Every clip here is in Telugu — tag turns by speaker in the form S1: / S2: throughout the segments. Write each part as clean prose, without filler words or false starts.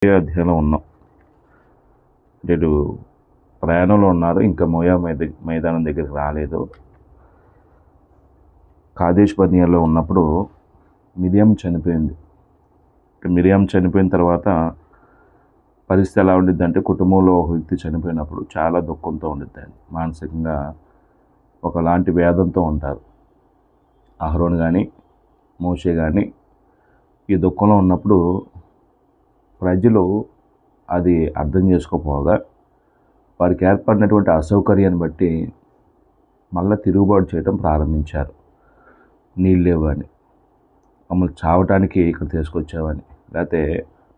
S1: అధ్యాయంలో ఉన్నాం. వీళ్ళు ప్రయాణంలో ఉన్నారు. ఇంకా మోయా మైదానం దగ్గరికి రాలేదు. కాదేష్ బర్నేయలో ఉన్నప్పుడు మిరియం చనిపోయింది. మిరియం చనిపోయిన తర్వాత పరిస్థితి ఎలా ఉండిద్దంటే, కుటుంబంలో ఒక వ్యక్తి చనిపోయినప్పుడు చాలా దుఃఖంతో ఉండిద్దండి. మానసికంగా ఒకలాంటి వేదంతో ఉంటారు. అహరోను కానీ మోషే కానీ ఈ దుఃఖంలో ఉన్నప్పుడు ప్రజలు అది అర్థం చేసుకోపోగా వారికి ఏర్పడినటువంటి అసౌకర్యాన్ని బట్టి మళ్ళీ తిరుగుబాటు చేయడం ప్రారంభించారు. నీళ్ళు లేవు అని, మమ్మల్ని చావటానికి ఇక్కడ తీసుకొచ్చావని, లేకపోతే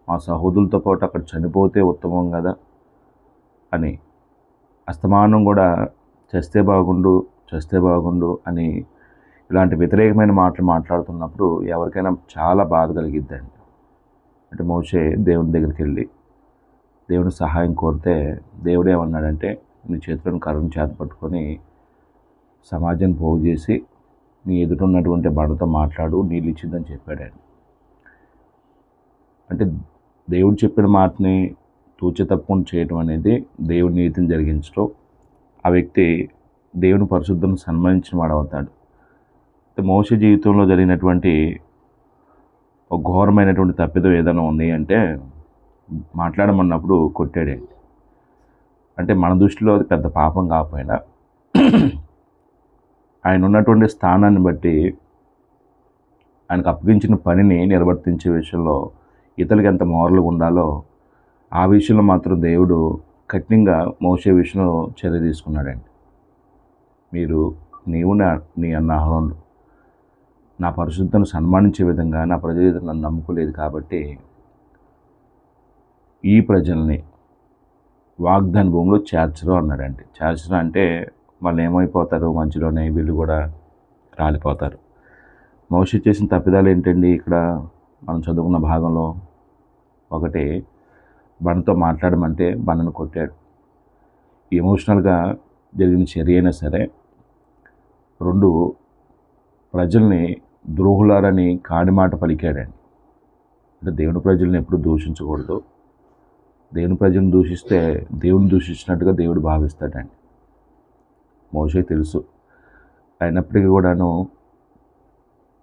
S1: మా సహోదరులతో పాటు అక్కడ చనిపోతే ఉత్తమం కదా అని, అస్తమానం కూడా చస్తే బాగుండు అని ఇలాంటి వ్యతిరేకమైన మాటలు మాట్లాడుతున్నప్పుడు ఎవరికైనా చాలా బాధ కలిగిద్దండి. అంటే మోషే దేవుని దగ్గరికి వెళ్ళి దేవుని సహాయం కోరితే దేవుడు ఏమన్నాడంటే, నీ చేతులను కర్రను చేత పట్టుకొని సమాజాన్ని పోగు చేసి నీ ఎదురున్నటువంటి బండతో మాట్లాడు, నీళ్ళు ఇచ్చిందని చెప్పాడండి. అంటే దేవుడు చెప్పిన మాటని తూచ తప్పకుండా చేయటం అనేది దేవుడి నీతిని జరిగించడం, ఆ వ్యక్తి దేవుని పరిశుద్ధం సన్మానించిన వాడు అవుతాడు. మోషే జీవితంలో జరిగినటువంటి ఒక ఘోరమైనటువంటి తప్పిదం ఏదైనా ఉంది అంటే, మాట్లాడమన్నప్పుడు కొట్టాడండి. అంటే మన దృష్టిలో అది పెద్ద పాపం కాకపోయినా ఆయన ఉన్నటువంటి స్థానాన్ని బట్టి ఆయనకు అప్పగించిన పనిని నిర్వర్తించే విషయంలో ఇతరులకు ఎంత మోరల్గా ఉండాలో ఆ విషయంలో మాత్రం దేవుడు కఠినంగా మోసే విషయంలో చర్య తీసుకున్నాడండి. నీవు నీ అన్న అహరోను నా పరిశుద్ధను సన్మానించే విధంగా నా ప్రజలు నన్ను నమ్ముకోలేదు కాబట్టి ఈ ప్రజల్ని వాగ్దాన భూమిలో చేర్చరు అన్నాడండి. చేర్చరు అంటే వాళ్ళు ఏమైపోతారు, మధ్యలోనే వీళ్ళు కూడా రాలిపోతారు. మోషే చేసిన తప్పిదాలు ఏంటండి? ఇక్కడ మనం చదువుకున్న భాగంలో ఒకటి, బండతో మాట్లాడమంటే బండను కొట్టాడు. ఎమోషనల్గా జరిగిన చర్య అయినా సరే. 2, ప్రజల్ని ద్రోహులారని కాని మాట పలికాడండి. అంటే దేవుని ప్రజల్ని ఎప్పుడు దూషించకూడదు. దేవుని ప్రజలను దూషిస్తే దేవుని దూషించినట్టుగా దేవుడు భావిస్తాడండి. మోషే తెలుసు. అయినప్పటికీ కూడాను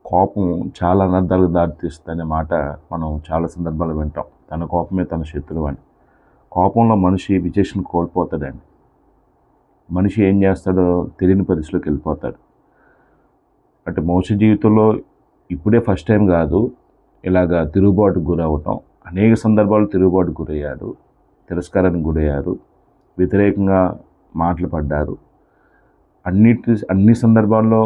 S1: కోపం చాలా అనర్థాలకు దారితీస్తుందనే మాట మనం చాలా సందర్భాలు వింటాం. తన కోపమే తన శత్రువు అని. కోపంలో మనిషి విచక్షణ కోల్పోతాడండి. మనిషి ఏం చేస్తాడో తెలియని పరిస్థితిలోకి వెళ్ళిపోతాడు. అంటే మోషే జీవితంలో ఇప్పుడే ఫస్ట్ టైం కాదు ఇలాగా తిరుగుబాటుకు గురవటం. అనేక సందర్భాలు తిరుగుబాటుకు గురయ్యాడు, తిరస్కారానికి గురయ్యారు, వ్యతిరేకంగా మాటలు పడ్డారు. అన్ని సందర్భాల్లో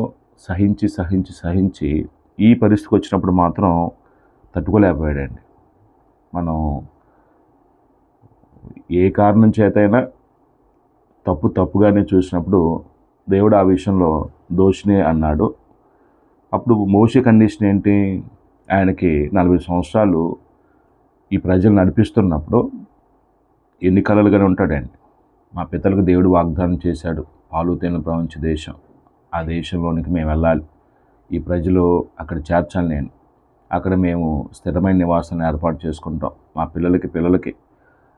S1: సహించి ఈ పరిస్థితికి వచ్చినప్పుడు మాత్రం తట్టుకోలేకపోయాడండి. మనం ఏ కారణం చేతైనా తప్పుగానే చూసినప్పుడు దేవుడు ఆ విషయంలో దోషినే అన్నాడు. అప్పుడు మోషే కండిషన్ ఏంటి? ఆయనకి 40 సంవత్సరాలు ఈ ప్రజలు నడిపిస్తున్నప్పుడు ఎన్ని కలలుగానే ఉంటాడండి. మా పితలకు దేవుడు వాగ్దానం చేశాడు, పాలు తేనెలు ప్రవహించే దేశం, ఆ దేశంలోనికి మేము వెళ్ళాలి, ఈ ప్రజలు అక్కడ చేర్చాలి, నేను అక్కడ మేము స్థిరమైన నివాసాన్ని ఏర్పాటు చేసుకుంటాం, మా పిల్లలకి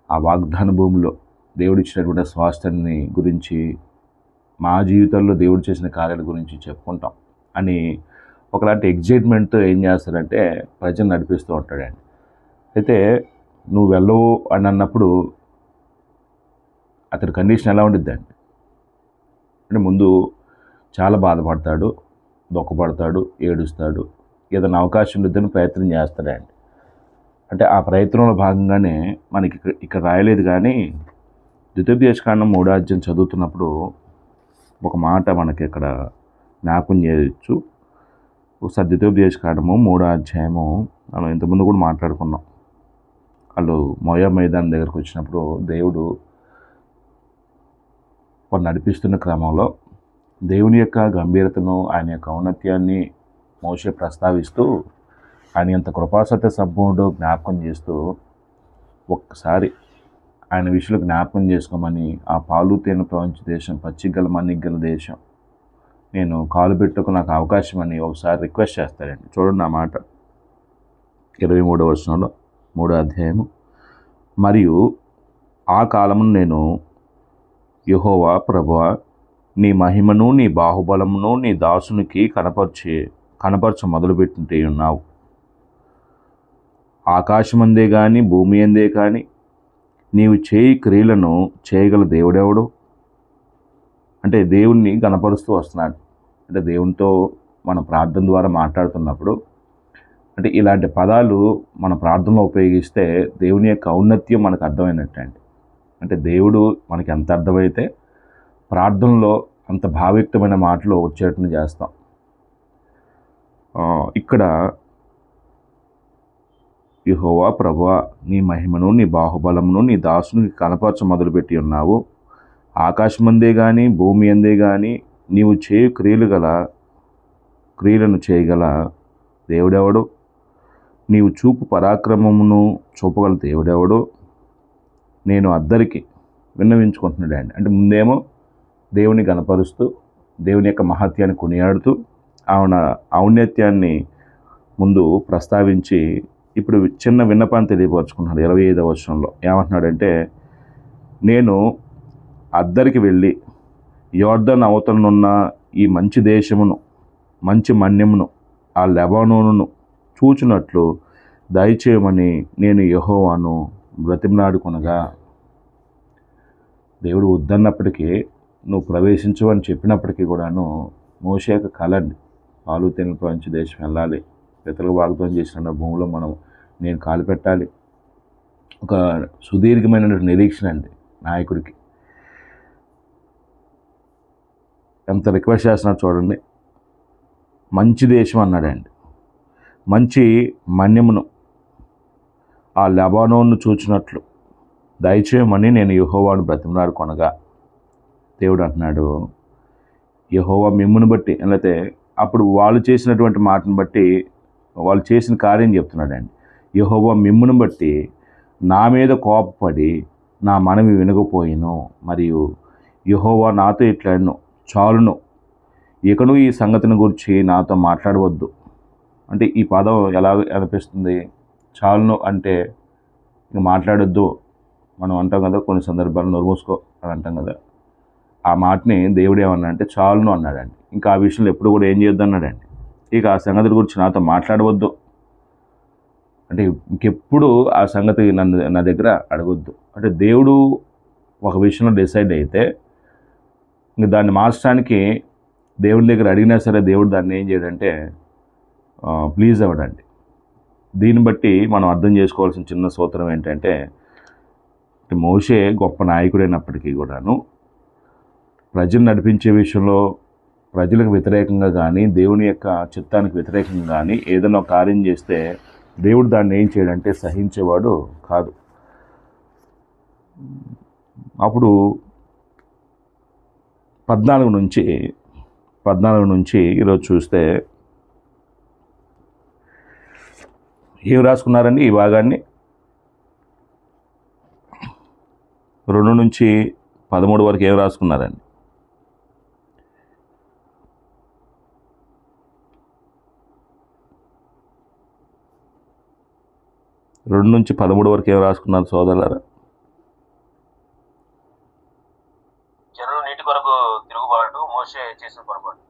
S1: ఆ వాగ్దాన భూమిలో దేవుడు ఇచ్చినటువంటి స్వాస్థ్యాన్ని గురించి, మా జీవితాల్లో దేవుడు చేసిన కార్యాల గురించి చెప్పుకుంటాం అని ఒకలాంటి ఎగ్జైట్మెంట్తో ఏం చేస్తాడంటే ప్రజలు నడిపిస్తూ ఉంటాడండి. అయితే నువ్వు వెళ్ళవు అని అన్నప్పుడు అతని కండిషన్ ఎలా ఉండిద్దండి అంటే, ముందు చాలా బాధపడతాడు, దుఃఖపడతాడు, ఏడుస్తాడు, ఏదైనా అవకాశం ఉండిద్దని ప్రయత్నం చేస్తాడండి. అంటే ఆ ప్రయత్నంలో భాగంగానే మనకి ఇక్కడ రాయలేదు కానీ ద్వితీయోపదేశకాండం 3వ అధ్యాయం చదువుతున్నప్పుడు ఒక మాట మనకి ఇక్కడ జ్ఞాపకం చేయొచ్చు. ఒకసారి ద్వితీయోపదేశకాండము 3వ అధ్యాయము మనం ఇంతకుముందు కూడా మాట్లాడుకున్నాం. వాళ్ళు మోయా మైదానం దగ్గరకు వచ్చినప్పుడు దేవుడు వారు నడిపిస్తున్న క్రమంలో దేవుని యొక్క గంభీరతను, ఆయన యొక్క ఔన్నత్యాన్ని మోషే ప్రస్తావిస్తూ ఆయన ఎంత కృపాసత్య సంపూర్ణుడు జ్ఞాపకం చేస్తూ ఒక్కసారి ఆయన విషయంలో జ్ఞాపకం చేసుకోమని, ఆ పాలు తేనె ప్రవహించే దేశం, పచ్చిగల మన్నిగల దేశం నేను కాలు పెట్టుకు నాకు అవకాశం అని ఒకసారి రిక్వెస్ట్ చేస్తాడండి. చూడండి ఆ మాట 23వ వచనంలో 3వ అధ్యాయము మరియు ఆ కాలమును నేను యెహోవా ప్రభువా, నీ మహిమను నీ బాహుబలమును నీ దాసునికి కనపరచ మొదలుపెట్టి ఉన్నావు. ఆకాశమందే గాని భూమి అందే కానీ నీవు చేయి క్రియలను చేయగల దేవుడెవడు? అంటే దేవుణ్ణి గణపరుస్తూ వస్తున్నాడు. అంటే దేవునితో మన ప్రార్థన ద్వారా మాట్లాడుతున్నప్పుడు అంటే ఇలాంటి పదాలు మన ప్రార్థనలో ఉపయోగిస్తే దేవుని యొక్క ఔన్నత్యం మనకు అర్థమైనట్టు అండి. అంటే దేవుడు మనకి ఎంత అర్థమైతే ప్రార్థనలో అంత భావయుక్తమైన మాటలు వచ్చేటట్టు చేస్తాం. ఇక్కడ యెహోవా ప్రభువా, నీ మహిమను నీ బాహుబలమును నీ దాసునికి కనపరచ మొదలుపెట్టి ఉన్నావు. ఆకాశమందే కానీ భూమి అందే కానీ నీవు చేయు క్రియలను చేయగల దేవుడెవడు? నీవు చూపు పరాక్రమమును చూపగల దేవుడెవడు? నేను అద్దరికి విన్నవించుకుంటున్నాడు అండి. అంటే ముందేమో దేవుని గణపరుస్తూ దేవుని యొక్క మహత్యాన్ని కొనియాడుతూ ఔన్నత్యాన్ని ముందు ప్రస్తావించి ఇప్పుడు చిన్న విన్నపాన్ని తెలియపరుచుకున్నాడు. 25వ వచనంలో ఏమంటున్నాడంటే, నేను అద్దరికి వెళ్ళి యోర్దాను అవతలనున్న ఈ మంచి దేశమును మంచి మన్యమును ఆ లెబానోనును చూచునట్లు దయచేయమని నేను యెహోవాను బ్రతిమలాడుకొనగా. దేవుడు వద్దన్నప్పటికీ నువ్వు ప్రవేశించు అని చెప్పినప్పటికీ కూడాను మోషే యొక్క కల అండి. పాలు తేనెలు ప్రవహించే దేశం వెళ్ళాలి, పితరులకు వాగ్దానం చేసిన భూమిలో నేను కాలు పెట్టాలి. ఒక సుదీర్ఘమైన నిరీక్షణ అండి నాయకుడికి. ఎంత రిక్వెస్ట్ చేస్తున్నారు చూడండి. మంచి దేశం అన్నాడండి. మంచి మన్యమును ఆ లెబానోను చూచినట్లు దయచేయమని నేను యెహోవాను బ్రతిమలాడుకొనగా. దేవుడు అంటున్నాడు, యెహోవా మిమ్మును బట్టి, లేకపోతే అప్పుడు వాళ్ళు చేసినటువంటి మాటను బట్టి వాళ్ళు చేసిన కార్యం చెప్తున్నాడండి. యెహోవా మిమ్మును బట్టి నా మీద కోపపడి నా మనవి వినకపోయిను, మరియు యెహోవా నాతో ఇట్లను చాలును, ఇకను ఈ సంగతిని గురించి నాతో మాట్లాడవద్దు. అంటే ఈ పదం ఎలా అనిపిస్తుంది? చాలును అంటే ఇంక మాట్లాడొద్దు మనం అంటాం కదా, కొన్ని సందర్భాలు నోరు మూసుకో అని అంటాం కదా. ఆ మాటని దేవుడు ఏమన్నా అంటే చాలును అన్నాడండి. ఇంకా ఆ విషయంలో ఎప్పుడు కూడా ఏం చేయొద్దు అన్నాడండి. ఇక ఆ సంగతి గురించి నాతో మాట్లాడవద్దు అంటే ఇంకెప్పుడు ఆ సంగతి నా దగ్గర అడగొద్దు. అంటే దేవుడు ఒక విషయంలో డిసైడ్ అయితే ఇంక దాన్ని మార్చడానికి దేవుడి దగ్గర అడిగినా సరే దేవుడు దాన్ని ఏం చేయడంటే ప్లీజ్ అవ్వడండి. దీన్ని బట్టి మనం అర్థం చేసుకోవాల్సిన చిన్న సూత్రం ఏంటంటే, మోషే గొప్ప నాయకుడైనప్పటికీ కూడాను ప్రజలు నడిపించే విషయంలో ప్రజలకు వ్యతిరేకంగా కానీ దేవుని యొక్క చిత్తానికి వ్యతిరేకంగా కానీ ఏదైనా కార్యం చేస్తే దేవుడు దాన్ని ఏం చేయడంటే సహించేవాడు కాదు. అప్పుడు 14 నుంచి ఈరోజు చూస్తే ఏం రాసుకున్నారండి ఈ భాగాన్ని? 2 నుంచి 13 వరకు ఏం రాసుకున్నారండి? రెండు నుంచి 13 వరకు ఏం రాసుకున్నారు సోదరులారా?
S2: జనులు నీటి కొరకు తిరుగుబాటు, మోషే చేసిన పొరపాటు.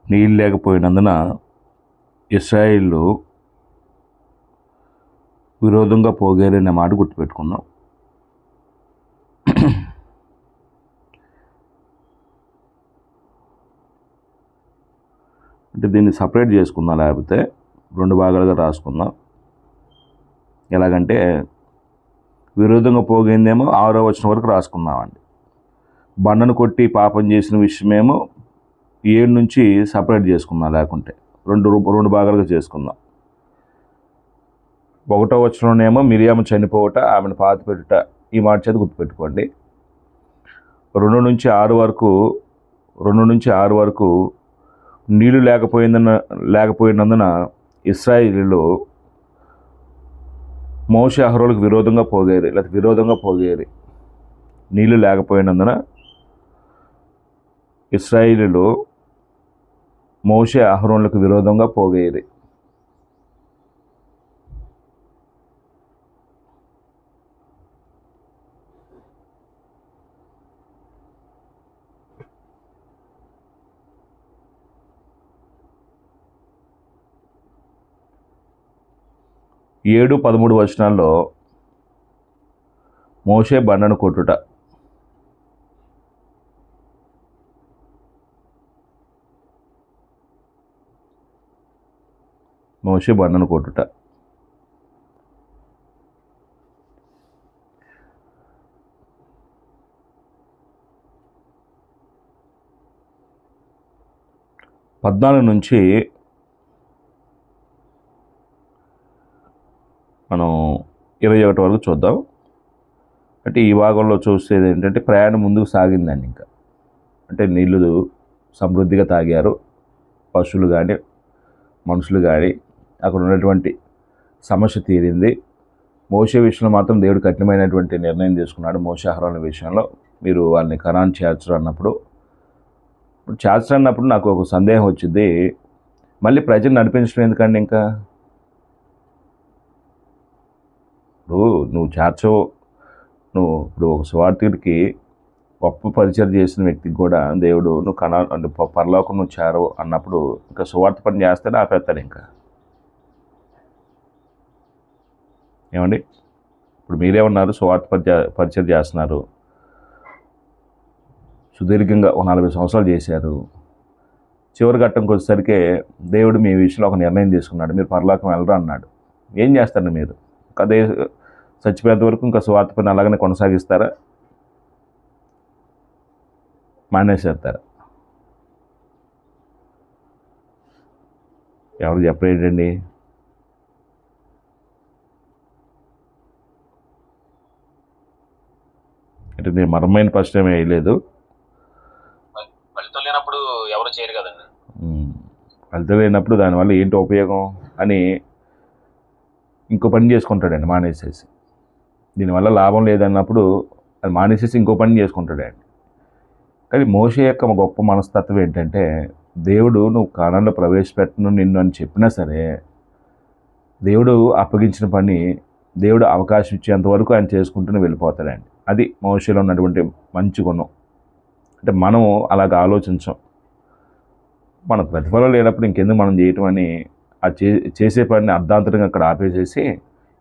S1: నీళ్ళు లేకపోయినందున ఇశ్రాయేలు విరోధంగా పోగేరనే మాట గుర్తుపెట్టుకున్నాం. అంటే దీన్ని సపరేట్ చేసుకుందాం, లేకపోతే 2 భాగాలుగా రాసుకుందాం. ఎలాగంటే విరోధంగా పోగిందేమో 6వ వచనం వరకు రాసుకుందామండి. బండను కొట్టి పాపం చేసిన విషయమేమో 7 నుంచి సపరేట్ చేసుకుందాం, లేకుంటే 2 భాగాలుగా చేసుకుందాం. 1వ వచనంలోనేమో మిరియాము చనిపోవట, ఆమెను పాతిపెట్టుట, ఈ మాట చేత గుర్తుపెట్టుకోండి. 2 నుంచి 6 వరకు నీళ్లు లేకపోయినందున ఇశ్రాయేలీయులు మోషే అహరోనులకు విరోధంగా పోగేరి. నీళ్లు లేకపోయినందున ఇశ్రాయేలీయులు మోషే అహరోనులకు విరోధంగా పోగేరి. 7-13 వచనాల్లో మోషే బండను కొట్టుట, మోషే బండను కొట్టుట. పద్నాలుగు నుంచి మనం 21 వరకు చూద్దాం. అంటే ఈ భాగంలో చూసేది ఏంటంటే ప్రయాణం ముందుకు సాగిందండి. ఇంకా అంటే నీళ్ళు సమృద్ధిగా తాగారు, పశువులు కానీ మనుషులు కానీ. అక్కడ ఉన్నటువంటి సమస్య తీరింది. మోషే విషయంలో మాత్రం దేవుడు కఠినమైనటువంటి నిర్ణయం తీసుకున్నాడు. మోషే అహరోనుల విషయంలో మీరు వాళ్ళని కనాను చేర్చరు అన్నప్పుడు, చేర్చరన్నప్పుడు నాకు ఒక సందేహం వచ్చింది. మళ్ళీ ప్రజలు నడిపించడం ఎందుకండి? ఇంకా నువ్వు చేర్చవు. నువ్వు ఇప్పుడు ఒక సువార్థికుడికి గొప్ప పరిచయం చేసిన వ్యక్తికి కూడా దేవుడు నువ్వు అంటే పరలోకం నువ్వు చేరవు అన్నప్పుడు ఇంకా సువార్త పని చేస్తాడు, ఆపేస్తాడు. ఇంకా ఏమండి? ఇప్పుడు మీరేమన్నారు? సువార్త పరిచయం చేస్తున్నారు, సుదీర్ఘంగా 40 సంవత్సరాలు చేశారు. చివరి ఘట్టంకి వచ్చేసరికి దేవుడు మీ విషయంలో ఒక నిర్ణయం తీసుకున్నాడు, మీరు పరలోకం వెళ్ళరు అన్నాడు. ఏం చేస్తారు మీరు? అదే చచ్చిపోయేంత వరకు ఇంకా సువార్త పని అలాగనే కొనసాగిస్తారా? మానేసేస్తారా? ఎవరు చెప్పలేదండి? అంటే నేను మరమైన ప్రశ్న ఏమీ వేయలేదు.
S2: ఫలితం లేనప్పుడు ఎవరు చేయరు కదండి.
S1: ఫలితం లేనప్పుడు దానివల్ల ఏంటి ఉపయోగం అని ఇంకో పని చేసుకుంటాడండి మానేసేసి. దీనివల్ల లాభం లేదన్నప్పుడు అది మానేసేసి ఇంకో పని చేసుకుంటాడండి. కానీ మోషే యొక్క గొప్ప మనస్తత్వం ఏంటంటే, దేవుడు నువ్వు కానానులో ప్రవేశపెట్టను నిన్ను అని చెప్పినా సరే, దేవుడు అప్పగించిన పని దేవుడు అవకాశం ఇచ్చేంత వరకు ఆయన చేసుకుంటూనే వెళ్ళిపోతాడండి. అది మోషేలో ఉన్నటువంటి మంచి గుణం. అంటే మనం అలాగ ఆలోచించాం. మన ప్రతిఫలం లేనప్పుడు ఇంకెందుకు మనం చేయటం అని ఆ చేసే పనిని అర్ధాంతరంగా అక్కడ ఆపేసేసి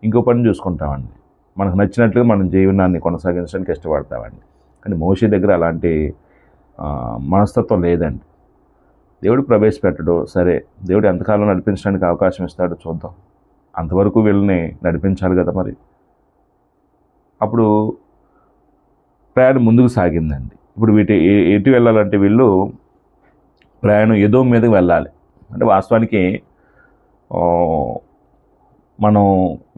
S1: ఇంకో పని చూసుకుంటామండి. మనకు నచ్చినట్లుగా మనం జీవనాన్ని కొనసాగించడానికి ఇష్టపడతామండి. కానీ మోషే దగ్గర అలాంటి మనస్తత్వం లేదండి. దేవుడు ప్రవేశపెట్టడు, సరే దేవుడు ఎంతకాలం నడిపించడానికి అవకాశం ఇస్తాడో చూద్దాం, అంతవరకు వీళ్ళని నడిపించాలి కదా మరి. అప్పుడు ప్రయాణం ముందుకు సాగిందండి. ఇప్పుడు ఎటు వెళ్ళాలంటే వీళ్ళు ప్రయాణం ఎదోం మీదకి వెళ్ళాలి. అంటే వాస్తవానికి మనం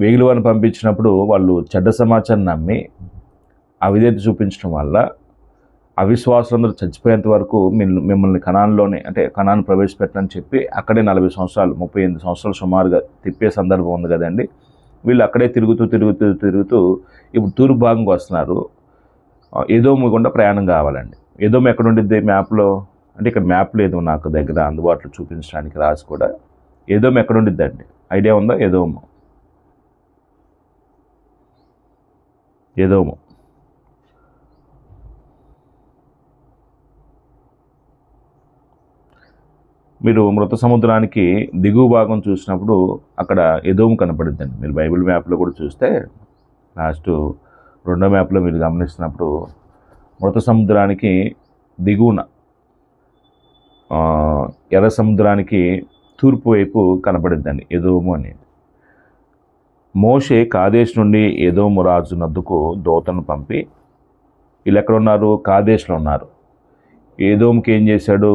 S1: వేగులవారిని పంపించినప్పుడు వాళ్ళు చెడ్డ సమాచారం నమ్మి అవిధేయత చూపించడం వల్ల అవిశ్వాసులందరూ చచ్చిపోయేంత వరకు మిమ్మల్ని కనాన్లోనే, అంటే కనాను ప్రవేశపెట్టని చెప్పి అక్కడే 40 సంవత్సరాలు 38 సంవత్సరాలు సుమారుగా తిప్పే సందర్భం ఉంది కదండి. వీళ్ళు అక్కడే తిరుగుతూ ఇప్పుడు తూర్పు భాగంకి వస్తున్నారు. ఎదోము గుండా ప్రయాణం కావాలండి. ఎదోము ఎక్కడ ఉండిద్ది మ్యాప్లో? అంటే ఇక్కడ మ్యాప్ లేదు నాకు దగ్గర అందుబాటులో చూపించడానికి రాసి కూడా. ఎదోము ఎక్కడ ఉండిద్దండి? ఐడియా ఉందా? ఎదోము మీరు మృత సముద్రానికి దిగువ భాగం చూసినప్పుడు అక్కడ ఎదోము కనపడుద్దండి. మీరు బైబిల్ మ్యాప్లో కూడా చూస్తే లాస్ట్ 2వ మ్యాప్లో మీరు గమనిస్తున్నప్పుడు మృత సముద్రానికి దిగువన ఎర్ర సముద్రానికి తూర్పు వైపు కనపడిద్దండి ఎదోము అని. మోషే కాదేశ్ నుండి ఎదోము రాజు నద్దుకు దూతను పంపి, వీళ్ళు ఎక్కడ ఉన్నారు? కాదేశ్లో ఉన్నారు. ఎదోముకి ఏం చేశాడు?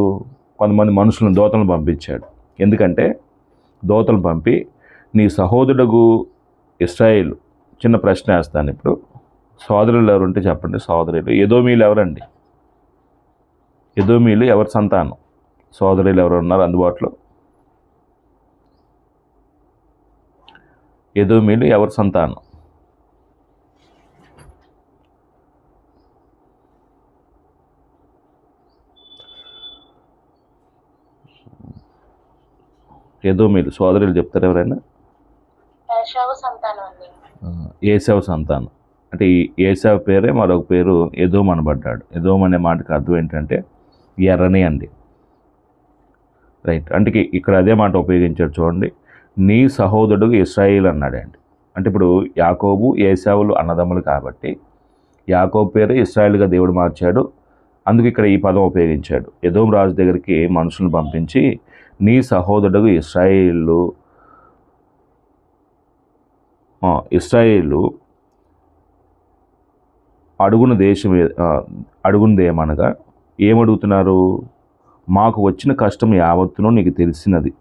S1: కొంతమంది మనుషులను దూతలను పంపించాడు. ఎందుకంటే దూతలను పంపి నీ సహోదరుడు ఇశ్రాయేలు, చిన్న ప్రశ్న వేస్తాను ఇప్పుడు, సోదరులు ఎవరుంటే చెప్పండి. సోదరులు ఎదోమీలు ఎవరండి? ఎదోమీలు ఎవరి సంతానం? సోదరులు ఎవరు ఉన్నారు అందుబాటులో? ఎదోమీలు ఎవరి సంతానం? ఎదోమీలు సోదరులు చెప్తారు ఎవరైనా? ఏసావు సంతానం. అంటే ఈ ఏసావు పేరే మరొక పేరు ఎదోమ్ అనబడ్డాడు. ఎదోమ్ అనే మాటకి అర్థం ఏంటంటే ఎర్రని అండి. రైట్. అంటే ఇక్కడ అదే మాట ఉపయోగించాడు చూడండి. నీ సహోదరుడు ఇశ్రాయేలు అన్నాడండి. అంటే ఇప్పుడు యాకోబు ఏశావులు అన్నదమ్ములు కాబట్టి యాకోబు పేరు ఇశ్రాయేలుగా దేవుడు మార్చాడు. అందుకు ఇక్కడ ఈ పదం ఉపయోగించాడు. ఎదోం రాజు దగ్గరికి మనుషులను పంపించి నీ సహోదరుడు ఇశ్రాయేలు అడుగునదేమనగా ఏమడుగుతున్నారు? మాకు వచ్చిన కష్టం యావత్తునూ నీకు తెలిసినది.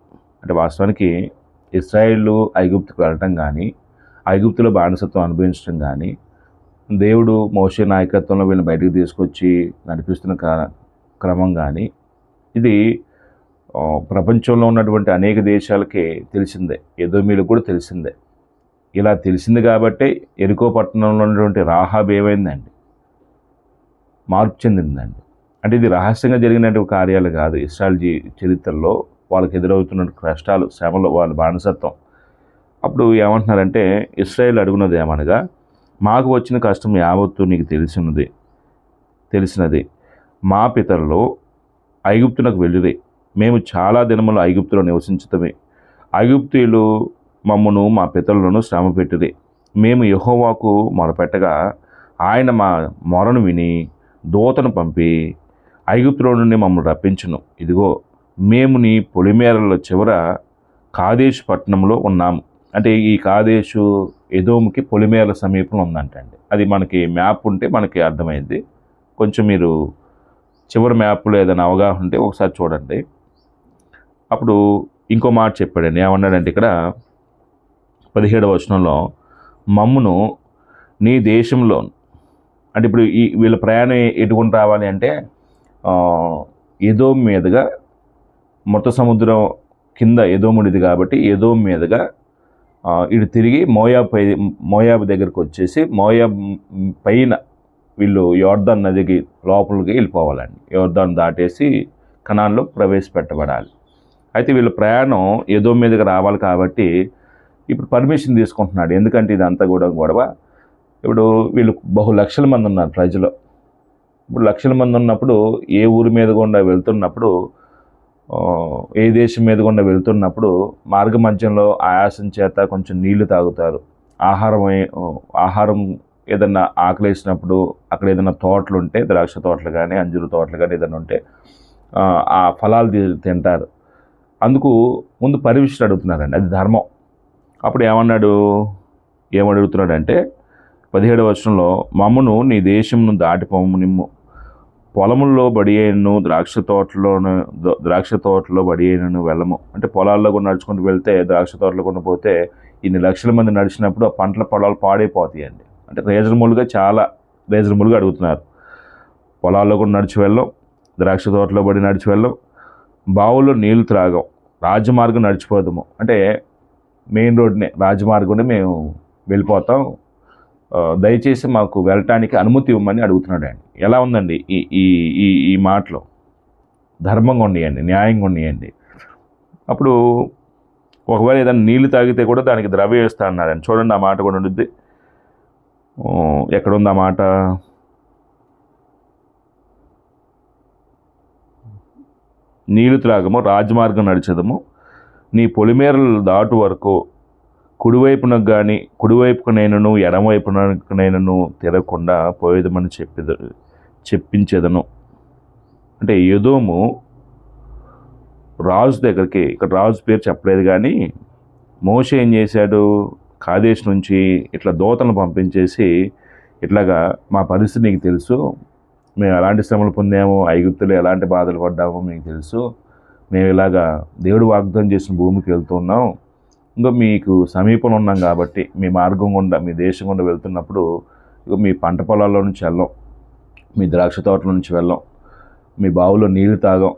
S1: అంటే వాస్తవానికి ఇశ్రాయేలు ఐగుప్తుకు వెళ్ళటం కానీ ఐగుప్తులో బానిసత్వం అనుభవించడం కానీ దేవుడు మోషే నాయకత్వంలో వీళ్ళని బయటకు తీసుకొచ్చి నడిపిస్తున్న క్రమం కానీ ఇది ప్రపంచంలో ఉన్నటువంటి అనేక దేశాలకి తెలిసిందే, ఎదోమీలకు కూడా తెలిసిందే. ఇలా తెలిసింది కాబట్టి ఎరికో పట్టణంలో ఉన్నటువంటి రాహాబ్ ఏమైందండి? మార్పు చెందిందండి. అంటే ఇది రహస్యంగా జరిగినటువంటి కార్యాలు కాదు. ఇశ్రాయేల్ చరిత్రలో వాళ్ళకి ఎదురవుతున్న కష్టాలు, శ్రమలు, వాళ్ళ బానిసత్వం. అప్పుడు ఏమంటున్నారంటే ఇశ్రాయేల్ అడుగున్నది ఏమనగా మాకు వచ్చిన కష్టం యావత్తు నీకు తెలిసినది. మా పితరులు ఐగుప్తునకు వెళ్ళిరి, మేము చాలా దినములు ఐగుప్తులో నివసించుతమే. ఐగుప్తీయులు మమ్మను మా పితరులను శ్రమ పెట్టిరి. మేము యెహోవాకు మొరపెట్టగా ఆయన మా మొరను విని దూతను పంపి ఐగుప్తులో నుండి మమ్మల్ని రప్పించును. ఇదిగో మేము నీ పొలిమేరల చివర కాదేశు పట్టణంలో ఉన్నాము. అంటే ఈ కాదేశు ఎదోముకి పొలిమేరల సమీపంలో ఉందంటండి. అది మనకి మ్యాప్ ఉంటే మనకి అర్థమైంది. కొంచెం మీరు చివరి మ్యాప్లో ఏదైనా అవగాహన ఉంటే ఒకసారి చూడండి. అప్పుడు ఇంకో మాట చెప్పాడండి. ఏమన్నాడంటే ఇక్కడ 17వ వచనంలో మమ్మును నీ దేశంలో, అంటే ఇప్పుడు వీళ్ళ ప్రయాణం ఎటుకొని రావాలి అంటే ఎదోము మీదుగా, మొత్తం సముద్రం కింద ఎదోముడిది కాబట్టి ఎదోము మీదుగా ఇటు తిరిగి మోయాబు దగ్గరికి వచ్చేసి మోయాబు పైన వీళ్ళు యోర్దాన్ నదికి లోపలికి వెళ్ళిపోవాలండి. యోర్దాన్ దాటేసి కనాన్లో ప్రవేశపెట్టబడాలి. అయితే వీళ్ళ ప్రయాణం ఎదోము మీదకి రావాలి కాబట్టి ఇప్పుడు పర్మిషన్ తీసుకుంటున్నాడు. ఎందుకంటే ఇదంతా కూడా గొడవ. ఇప్పుడు వీళ్ళు లక్షల మంది ఉన్నారు ప్రజలు. ఇప్పుడు లక్షల మంది ఉన్నప్పుడు ఏ ఊరి మీద గుండా వెళ్తున్నప్పుడు, ఏ దేశం మీద గుండా వెళ్తున్నప్పుడు మార్గ మధ్యంలో ఆయాసం చేత కొంచెం నీళ్లు తాగుతారు. ఆహారం ఏదన్నా ఆకలేసినప్పుడు అక్కడ ఏదైనా తోటలు ఉంటే, ద్రాక్ష తోటలు కానీ అంజూరు తోటలు కానీ ఏదైనా ఉంటే ఆ ఫలాలు తింటారు. అందుకు ముందు పర్మిషన్ అడుగుతున్నారండి. అది ధర్మం. అప్పుడు ఏమడుగుతున్నాడంటే 17వ వచనంలో మమ్మను నీ దేశమును దాటిపోము నిమ్ము, పొలముల్లో బడి అయినను ద్రాక్ష తోటలో బడి అయినను వెళ్ళము. అంటే పొలాల్లో కూడా నడుచుకుంటూ వెళ్తే, ద్రాక్ష తోటలో కూడా పోతే ఇన్ని లక్షల మంది నడిచినప్పుడు ఆ పొలాలు పాడైపోతాయండి. అంటే చాలా రీజనబుల్గా అడుగుతున్నారు. పొలాల్లో కూడా నడిచి వెళ్ళం, ద్రాక్ష తోటలో బడి నడిచి వెళ్ళం, బావుల్లో నీళ్లు త్రాగం, రాజమార్గం నడిచిపోతాము. అంటే మెయిన్ రోడ్నే, రాజమార్గంలో మేము వెళ్ళిపోతాం, దయచేసి మాకు వెళ్ళటానికి అనుమతి ఇవ్వమని అడుగుతున్నాడు అండి. ఎలా ఉందండి ఈ మాటలో? ధర్మంగా ఉండేయండి, న్యాయంగా ఉండేయండి. అప్పుడు ఒకవేళ ఏదైనా నీళ్ళు తాగితే కూడా దానికి ద్రవ్యం వేస్తా అన్నాడండి. చూడండి, ఆ మాట కూడా ఉండుద్ది. ఎక్కడుంది ఆ మాట? నీళ్లు త్రాగము, రాజమార్గం నడిచదము, నీ పొలిమేరలు దాటు వరకు కుడివైపునైనను ఎడమవైపునైనను తిరగకుండా పోయేదమని చెప్పించేదను. అంటే ఎదోము రాజు దగ్గరికి, ఇక్కడ రాజు పేరు చెప్పలేదు కానీ మోషే ఏం చేశాడు, కాదేశ్ నుంచి ఇట్లా దూతలను పంపించేసి ఇట్లాగా మా పరిస్థితి నీకు తెలుసు, మేము ఎలాంటి శ్రమలు పొందాము, ఐగుప్తులో ఎలాంటి బాధలు పడ్డామో మీకు తెలుసు, మేము ఇలాగా దేవుడు వాగ్దానం చేసిన భూమికి వెళ్తున్నాం, ఇంకా మీకు సమీపంలో ఉన్నాం కాబట్టి మీ మార్గం గుండా, మీ దేశం గుండా వెళ్తున్నప్పుడు మీ పంట పొలాల్లో నుంచి వెళ్ళం, మీ ద్రాక్ష తోటల నుంచి వెళ్ళం, మీ బావులో నీళ్లు తాగం,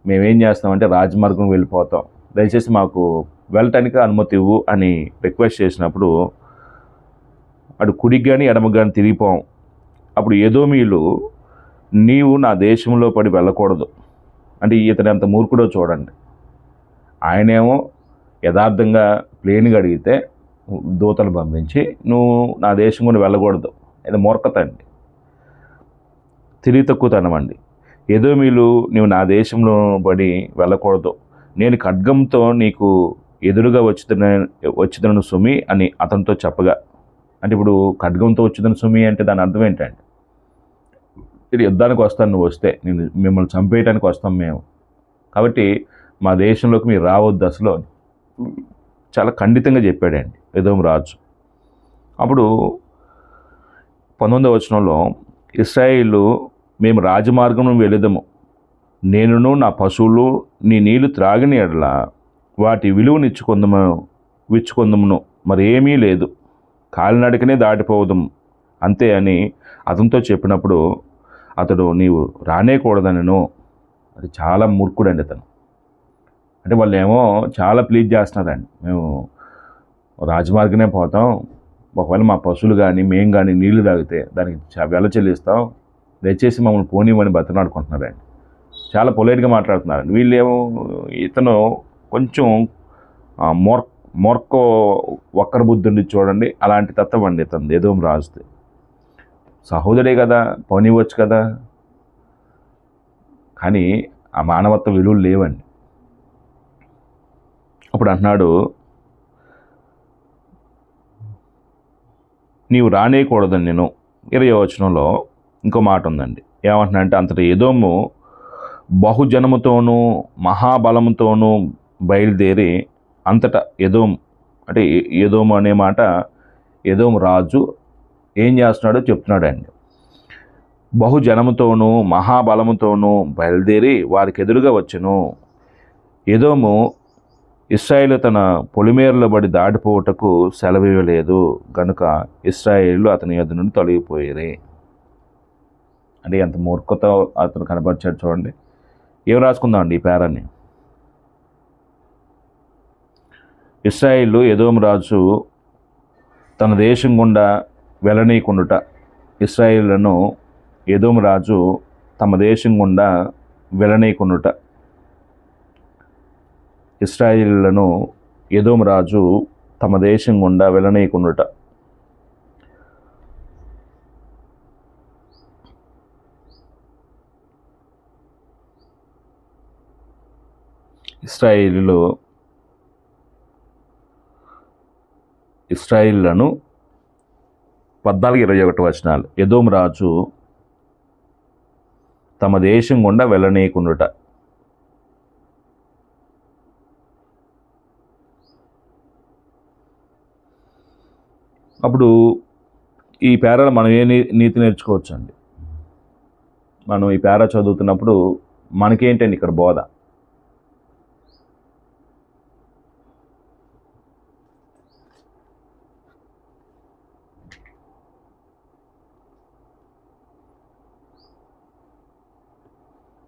S1: మేమేం చేస్తామంటే రాజమార్గం వెళ్ళిపోతాం, దయచేసి మాకు వెళ్ళటానికి అనుమతి ఇవ్వు అని రిక్వెస్ట్ చేసినప్పుడు అటు కుడికి కానీ ఎడమకు కానీ తిరిగిపోం. అప్పుడు ఎదోమీయులు నీవు నా దేశంలో పడి వెళ్ళకూడదు అంటే ఇతను ఎంత మూర్ఖుడో చూడండి. ఆయనేమో యథార్థంగా ప్లేన్గా అడిగితే దూతలు పంపించి నువ్వు నా దేశం కూడా వెళ్ళకూడదు, ఇది మూర్ఖత అండి, తెలివి తక్కువతనం అండి. ఎదోమీయులు నీవు నా దేశంలో పడి వెళ్ళకూడదు, నేను ఖడ్గంతో నీకు ఎదురుగా వచ్చిదను సుమి అని అతనితో చెప్పగా, అంటే ఇప్పుడు ఖడ్గంతో వచ్చిదను సుమి అంటే దాని అర్థం ఏంటంటే, ఇది యుద్ధానికి వస్తాను, నువ్వు వస్తే నేను మిమ్మల్ని చంపేయడానికి వస్తాం మేము, కాబట్టి మా దేశంలోకి మీరు రావద్దు అసలు అని చాలా ఖండితంగా చెప్పాడండి ఎదోము రాజు. అప్పుడు 19వ వచనంలో, ఇశ్రాయేలు మేము రాజమార్గం వెళ్ళదము, నేనును నా పశువులు నీ నీళ్లు త్రాగిన ఎడల వాటి విచ్చుకొందమును, మరేమీ లేదు, కాలినడకనే దాటిపోవదము అంతే అని అతనితో చెప్పినప్పుడు అతడు నీవు రానేకూడదనను. అది చాలా మూర్ఖుడండి అతను. అంటే వాళ్ళు ఏమో చాలా ప్లీజ్ చేస్తున్నారండి, మేము రాజమార్గనే పోతాం, ఒకవేళ మా పశువులు కానీ మేము కానీ నీళ్లు తాగితే దానికి వెల చెల్లిస్తాం, దయచేసి మమ్మల్ని పోనివ్వని బతనాడుకుంటున్నారండి. చాలా పొలైట్గా మాట్లాడుతున్నారండి. వీళ్ళేమో, ఇతను కొంచెం మొర్కో ఒక్కరి బుద్ధుండి చూడండి, అలాంటి తత్వం అండి ఇతను ఎదోము రాజుది. సహోదరే కదా, పోనివ్వచ్చు కదా, కానీ ఆ మానవత్వ విలువలు లేవండి. అప్పుడు అంటున్నాడు, నీవు రానేయకూడదని నేను. 20వ వచనంలో ఇంకో మాట ఉందండి, ఏమంటున్నా అంటే, అంతటా ఎదోము బహుజనముతోనూ మహాబలముతోనూ బయలుదేరి, అంతటా ఎదోము అంటే ఎదోము అనే మాట ఎదోము రాజు ఏం చేస్తున్నాడో చెప్తున్నాడండి. బహుజనముతోనూ మహాబలముతోనూ బయలుదేరి వారికి ఎదురుగా వచ్చెను. ఎదోము ఇశ్రాయేలు తన పొలిమేరలో బడి దాటిపోవుటకు సెలవివ్వలేదు గనుక ఇశ్రాయేలు అతని యొద్ద నుండి తొలగిపోయేది. అంటే ఎంత మూర్ఖత అతను కనపరిచాడు చూడండి. ఏం రాసుకుందామండి ఈ పేరాన్ని? ఇశ్రాయేలు ఎదోము రాజు తన దేశం గుండా వెళ్ళనీయకుండుట. ఇశ్రాయేలులను ఎదోము రాజు తమ దేశం గుండా వెళ్ళనీయకుండుట. ఇశ్రాయేలులను ఎదోము రాజు తమ దేశం గుండా వెళ్ళనీయకుండుట. ఇశ్రాయేలులను 14-21 వచనాలు. ఎదోము రాజు తమ దేశం గుండా వెళ్ళనీయకుండుట. అప్పుడు ఈ పేరాలో మనం ఏ నీతి నేర్చుకోవచ్చు అండి? మనం ఈ పేరా చదువుతున్నప్పుడు మనకేంటండి ఇక్కడ బోధ?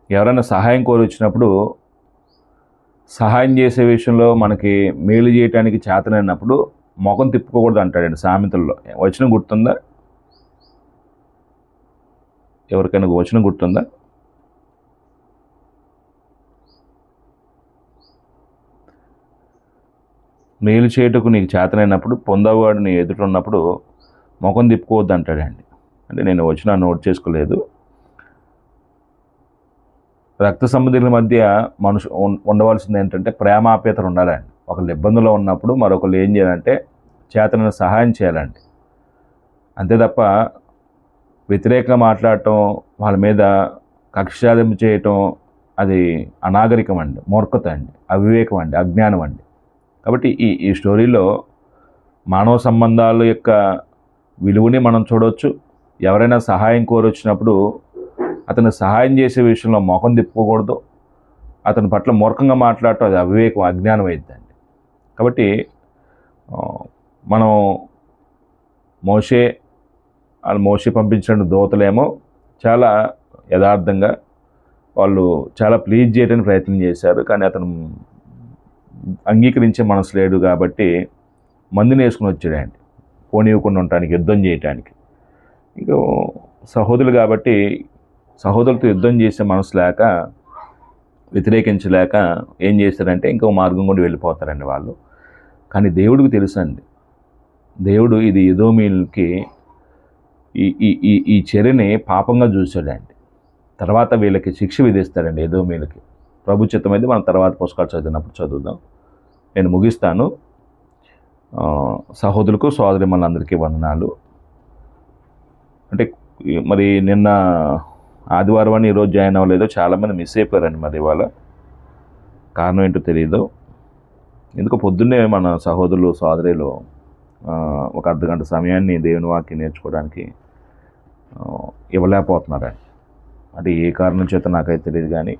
S1: ఎవరైనా సహాయం కోరి వచ్చినప్పుడు సహాయం చేసే విషయంలో మనకి మేలు చేయటానికి చేతనైనప్పుడు ముఖం తిప్పుకోకూడదు అంటాడండి సామెతల్లో. వచనం గుర్తుందా? ఎవరికైనా వచనం గుర్తుందా? మేలు చేయుటకు నీకు చేతనైనప్పుడు పొందవాడు నీ ఎదుట ఉన్నప్పుడు ముఖం తిప్పుకోవద్దు అంటాడండి. అంటే నేను వచనం నోట్ చేసుకోలేదు. రక్త సంబంధుల మధ్య ఉండవలసింది ఏంటంటే ప్రేమాప్యతలు ఉండాలండి. ఒకళ్ళు ఇబ్బందులో ఉన్నప్పుడు మరొకళ్ళు ఏం చేయాలంటే చేతనైన సహాయం చేయాలండి. అంతే తప్ప వ్యతిరేకంగా మాట్లాడటం, వాళ్ళ మీద కక్ష సాధింపు చేయటం అది అనాగరికం అండి, మూర్ఖత అండి, అవివేకం అండి, అజ్ఞానం అండి. కాబట్టి ఈ స్టోరీలో మానవ సంబంధాల యొక్క విలువని మనం చూడవచ్చు. ఎవరైనా సహాయం కోరొచ్చినప్పుడు అతను సహాయం చేసే విషయంలో ముఖం తిప్పుకోకూడదు. అతని పట్ల మూర్ఖంగా మాట్లాడటం అది అవివేకం, అజ్ఞానం అయిద్దండి. కాబట్టి మనం మోషే పంపించిన దూతలేమో చాలా యథార్థంగా వాళ్ళు చాలా ప్లీజ్ చేయడానికి ప్రయత్నం చేశారు. కానీ అతను అంగీకరించే మనసు లేడు కాబట్టి మందుని వేసుకుని వచ్చాడండి పోనీయకుండా ఉండటానికి, యుద్ధం చేయటానికి. ఇంకా సహోదరులు కాబట్టి సహోదరులతో యుద్ధం చేసే మనసు లేక, వ్యతిరేకించలేక ఏం చేశారంటే ఇంకో మార్గం కూడా వెళ్ళిపోతారండి వాళ్ళు. కానీ దేవుడికి తెలుసండి, దేవుడు ఇది ఎదోమీయులకి ఈ చర్యని పాపంగా చూశాడండి. తర్వాత వీళ్ళకి శిక్ష విధిస్తాడండి ఎదోమీయులకి. ప్రభు చిత్తమైతే మనం తర్వాత పుస్తకాలు చదివినప్పుడు చదువుదాం. నేను ముగిస్తాను. సహోదరులకు సోదరిమణులందరికీ వందనాలు. అంటే మరి నిన్న ఆదివారం అని ఈరోజు జాయిన్ అవ్వలేదో చాలామంది మిస్ అయిపోయారండి. మరి ఇవాళ కారణం ఏంటో తెలియదు. ఎందుకు పొద్దున్నే మన సహోదరులు సోదరులు ఒక అర్ధగంట సమయాన్ని దేవుని వాక్యం నేర్చుకోవడానికి ఇవ్వలేకపోతున్నారండి. అంటే ఏ కారణం చేత నాకైతే తెలియదు, కానీ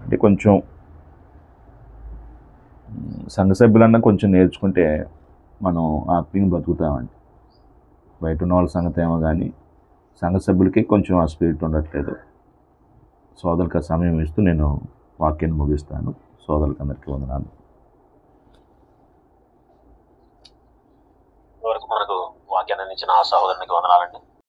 S1: అంటే కొంచెం సంఘ సభ్యులన్నా కొంచెం నేర్చుకుంటే మనం ఆత్మీయంగా బతుకుతామండి. బయట ఉన్న వాళ్ళ సంగతి ఏమో కానీ సంఘ సభ్యులకి కొంచెం ఆ స్పిరిట్ ఉండట్లేదు. సోదరులకు ఆ సమయం ఇస్తూ నేను వాక్యాన్ని ముగిస్తాను. సోదరులకు అందరికీ వందనాలు.
S2: వరకు మనకు వాక్యాన్ని ఇచ్చిన ఆ సహోదరునికి వందనాలండి.